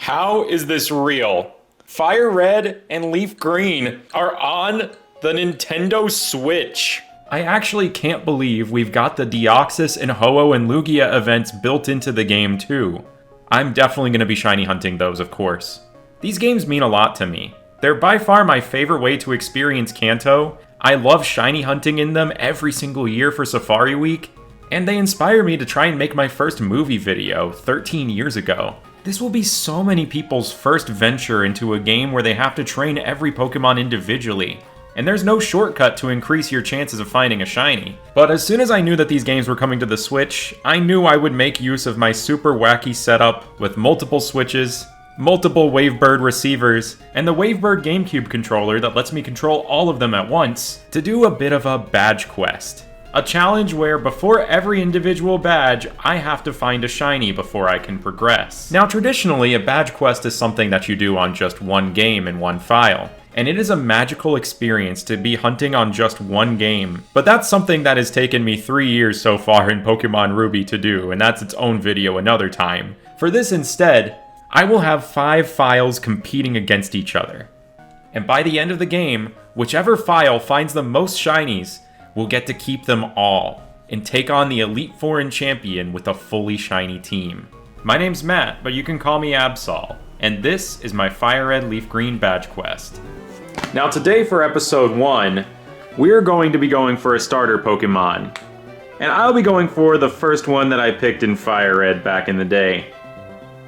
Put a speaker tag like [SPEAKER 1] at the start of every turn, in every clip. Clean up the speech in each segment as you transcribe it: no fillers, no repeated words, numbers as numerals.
[SPEAKER 1] How is this real? FireRed and LeafGreen are on the Nintendo Switch. I actually can't believe we've got the Deoxys and Ho-Oh and Lugia events built into the game too. I'm definitely going to be shiny hunting those, of course. These games mean a lot to me. They're by far my favorite way to experience Kanto. I love shiny hunting in them every single year for Safari Week, and they inspire me to try and make my first movie video 13 years ago. This will be so many people's first venture into a game where they have to train every Pokemon individually, and there's no shortcut to increase your chances of finding a shiny. But as soon as I knew that these games were coming to the Switch, I knew I would make use of my super wacky setup with multiple switches, multiple Wavebird receivers, and the Wavebird GameCube controller that lets me control all of them at once to do a bit of a badge quest. A challenge where before every individual badge, I have to find a shiny before I can progress. Now traditionally, a badge quest is something that you do on just one game in one file, and it is a magical experience to be hunting on just one game. But that's something that has taken me 3 years so far in Pokemon Ruby to do, and that's its own video another time. For this instead, I will have 5 files competing against each other. And by the end of the game, whichever file finds the most shinies will get to keep them all, and take on the Elite Foreign Champion with a fully shiny team. My name's Matt, but you can call me Absol, and this is my FireRed LeafGreen badge quest. Now today for episode 1, we're going to be going for a starter Pokemon. And I'll be going for the first one that I picked in FireRed back in the day,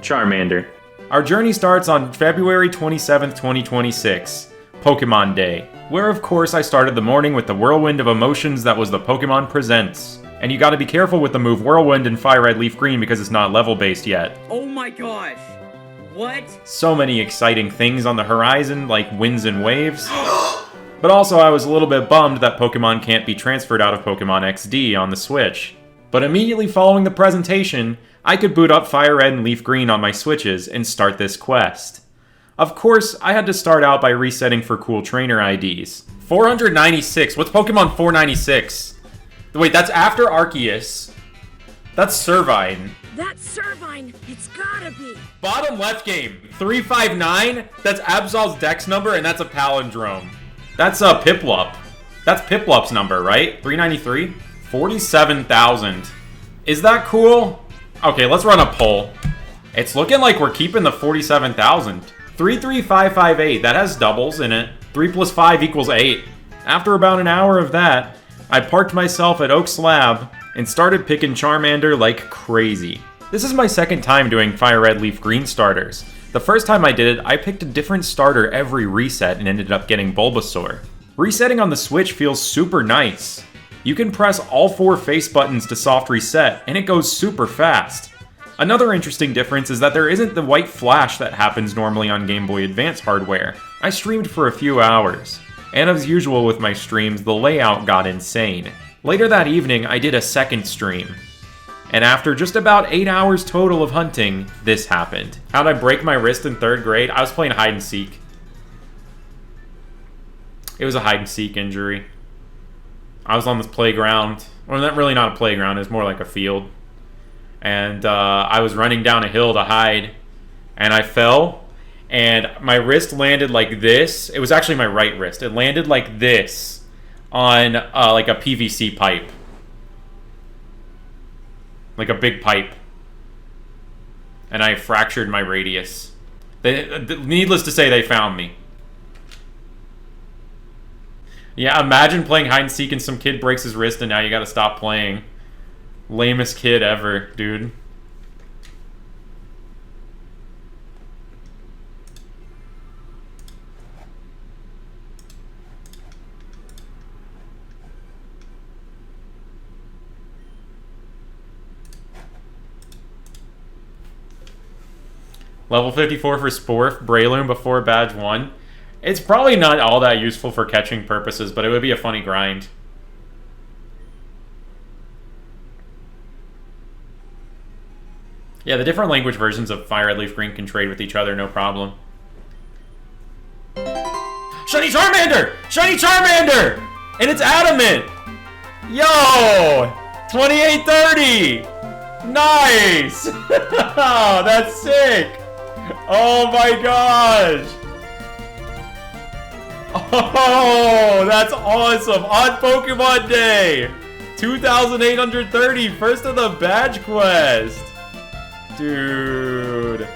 [SPEAKER 1] Charmander. Our journey starts on February 27th, 2026, Pokemon Day, where of course I started the morning with the whirlwind of emotions that was the Pokemon Presents. And you gotta be careful with the move Whirlwind in FireRed LeafGreen because it's not level based yet.
[SPEAKER 2] Oh my gosh! What?
[SPEAKER 1] So many exciting things on the horizon, like winds and waves. But also I was a little bit bummed that Pokemon can't be transferred out of Pokemon XD on the Switch. But immediately following the presentation, I could boot up FireRed and LeafGreen on my Switches and start this quest. Of course, I had to start out by resetting for cool trainer IDs. 496, what's Pokemon 496? Wait, that's after Arceus. That's Servine.
[SPEAKER 3] That's Servine, it's gotta be.
[SPEAKER 1] Bottom left game, 359, that's Absol's dex number and that's a palindrome. That's Piplup. That's Piplup's number, right? 393? 47,000. Is that cool? Okay, let's run a poll. It's looking like we're keeping the 47,000. 33558, that has doubles in it. 3 plus 5 equals 8. After about an hour of that, I parked myself at Oak's Lab and started picking Charmander like crazy. This is my second time doing FireRed LeafGreen starters. The first time I did it, I picked a different starter every reset and ended up getting Bulbasaur. Resetting on the Switch feels super nice. You can press all 4 face buttons to soft reset, and it goes super fast. Another interesting difference is that there isn't the white flash that happens normally on Game Boy Advance hardware. I streamed for a few hours, and as usual with my streams, the layout got insane. Later that evening, I did a second stream, and after just about 8 hours total of hunting, this happened. How'd I break my wrist in 3rd grade? I was playing hide and seek. It was a hide and seek injury. I was on this playground, well, not really not a playground, it was more like a field. And I was running down a hill to hide, and I fell, and my wrist landed like this. It was actually my right wrist. It landed like this on like a PVC pipe. Like a big pipe. And I fractured my radius. Needless to say, they found me. Yeah, imagine playing hide and seek and some kid breaks his wrist and now you gotta stop playing. Lamest kid ever, dude. Level 54 for Sporf, Breloom before badge 1. It's probably not all that useful for catching purposes, but it would be a funny grind. Yeah, the different language versions of FireRed LeafGreen can trade with each other, no problem. Shiny Charmander! Shiny Charmander! And it's adamant! Yo! 2830! Nice! That's sick! Oh my gosh! Oh, that's awesome! On Pokemon Day! 2,830, first of the badge quest! Dude,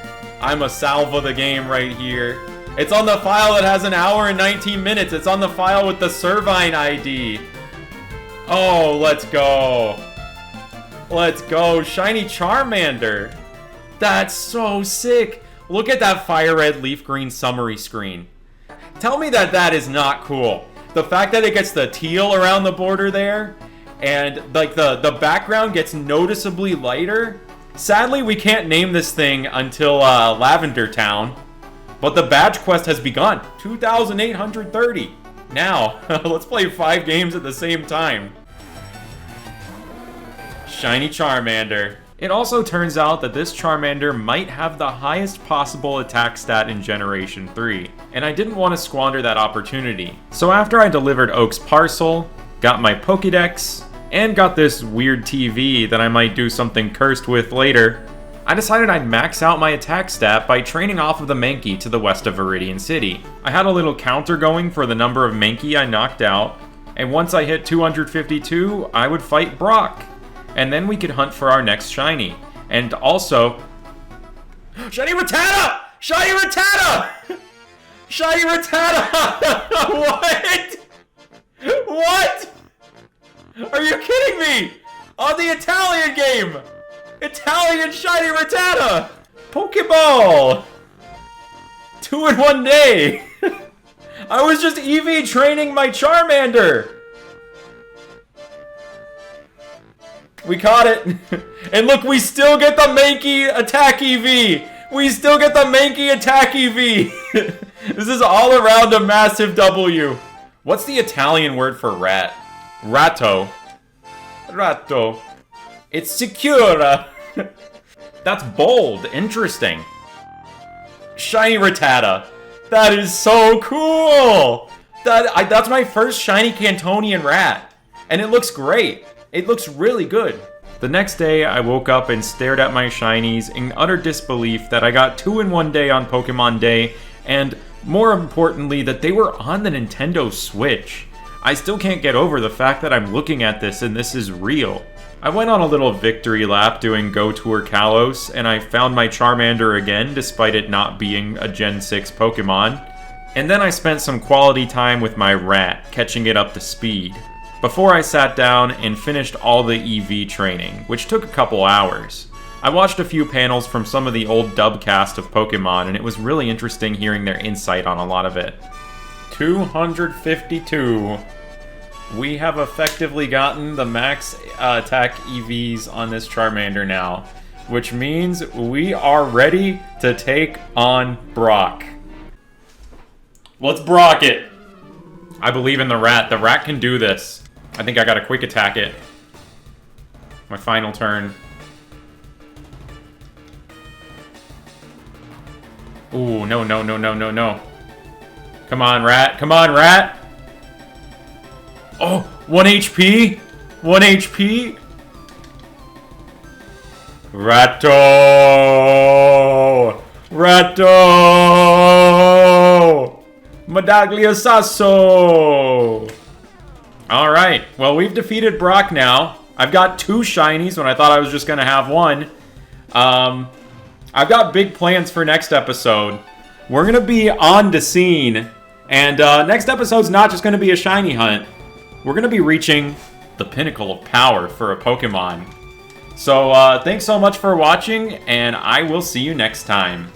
[SPEAKER 1] I'm a salva the game right here. It's on the file that has an hour and 19 minutes. It's on the file with the Servine ID. Oh, let's go. Let's go. Shiny Charmander. That's so sick. Look at that FireRed LeafGreen summary screen. Tell me that that is not cool. The fact that it gets the teal around the border there, and like the background gets noticeably lighter. Sadly, we can't name this thing until Lavender Town. But the badge quest has begun. 2,830. Now, let's play 5 games at the same time. Shiny Charmander. It also turns out that this Charmander might have the highest possible attack stat in Generation 3, and I didn't want to squander that opportunity. So after I delivered Oak's parcel, got my Pokédex, and got this weird TV that I might do something cursed with later, I decided I'd max out my attack stat by training off of the Mankey to the west of Viridian City. I had a little counter going for the number of Mankey I knocked out, and once I hit 252, I would fight Brock. And then we could hunt for our next shiny. And also... Shiny Rattata! Shiny Rattata! Shiny Rattata! What? What? Are you kidding me? On the Italian game! Italian Shiny Rattata! Pokeball! 2 in 1 day! I was just EV training my Charmander! We caught it! And look, we still get the Mankey attack EV! We still get the Mankey attack EV! This is all around a massive W. What's the Italian word for rat? Ratto. Ratto. It's Secura. That's bold. Interesting. Shiny Rattata. That is so cool! That's my first shiny Cantonian rat. And it looks great. It looks really good. The next day, I woke up and stared at my shinies in utter disbelief that I got 2 in 1 day on Pokemon Day, and more importantly, that they were on the Nintendo Switch. I still can't get over the fact that I'm looking at this and this is real. I went on a little victory lap doing Go Tour Kalos, and I found my Charmander again despite it not being a Gen 6 Pokemon. And then I spent some quality time with my rat, catching it up to speed, before I sat down and finished all the EV training, which took a couple hours. I watched a few panels from some of the old dub cast of Pokemon, and it was really interesting hearing their insight on a lot of it. 252. We have effectively gotten the max attack EVs on this Charmander now, which means we are ready to take on Brock. Let's Brock it! I believe in the rat. The rat can do this. I think I gotta quick attack it. My final turn. Ooh, no, no, no, no, no, no. Come on, rat. Come on, rat. Oh, 1 HP. 1 HP. Ratto. Ratto. Medaglia Sasso. Alright, well, we've defeated Brock now. I've got 2 shinies when I thought I was just gonna have 1. I've got big plans for next episode. We're gonna be on to scene, and next episode's not just gonna be a shiny hunt. We're gonna be reaching the pinnacle of power for a Pokemon. So, thanks so much for watching, and I will see you next time.